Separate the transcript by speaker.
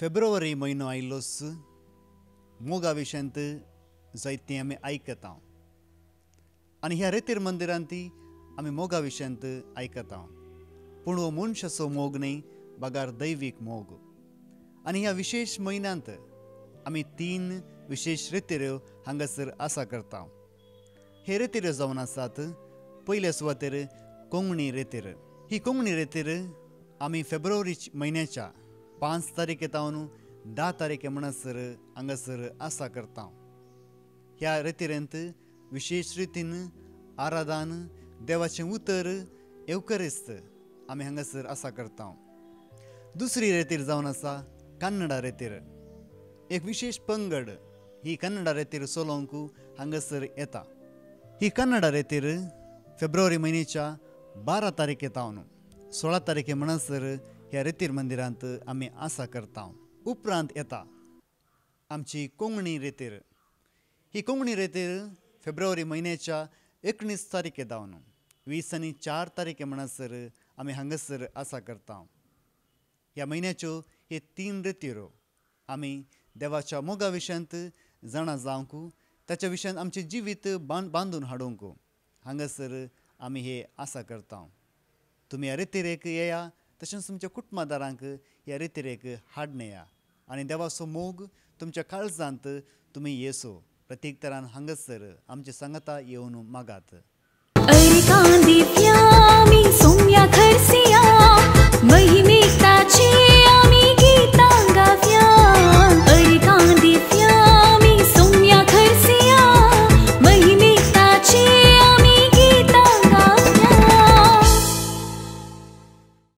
Speaker 1: February म्हयनो आयिल्लोच मोगा विशयांत जायतें आमी आयकता आनी ह्या रेतीर मंदिरांत आमी मोगा विशयांत आयकता पूण हो मनशाचो मोग न्ही बागार दैवीक मोग आनी ह्या विशेश म्हयन्यांत आमी 3 विशेश रितीऱ्यो हांगासर आसा करता. हे रितीऱ्यो जावन आसात. पयल्या सुवातेर कोंगणी रेतीर. ही कोंगणी रेतीर आमी फेब्रुवारी म्हयन्याच्या 5 तारखेतावन 10 तारखे म्हणसर हांगासर आसा करता. ह्या रेतीरेंत विशेष रितीन आराधन देवाचें उतर एवकरिस्त आमी हांगासर आसा करता. दुसरी रेतीर जावन आसा कन्नडा रेतीर. एक विशेष पंगड ही कन्नडा रेतीर चलोवंक हांगासर येता. ही कन्नडा रेतीर फेब्रुवारी म्हयन्याच्या 12 तारखेतावन 16 तारखे म्हणसर ह्या रेतीर मंदिरांत आमी आसा करता. उपरांत येता आमची कोंगणी रेतीर. ही कोंगणी रेतीर फेब्रुवारी म्हयन्याच्या 19 तारखेतावन 20 आनी 4 तारखे म्हणसर आमी हांगासर आसा करता. ह्या म्हयन्याच्यो हे 3 रेतीरो आमी देवाच्या मोगा विशयांत जाणा जावंक ताच्या विशयांत आमचें जिवीत बांदून हाडूंक हांगासर आमी हे आसा करता. तुमी ह्या रेतीरेक येया तशेंच तुमच्या कुटुंबदारांक ह्या रेतीरेक हाडून येया आनी देवाचो मोग तुमच्या काळजांत तुमी येसो प्रत्येक तरान हांगासर आमचे सांगाता येवन मागात.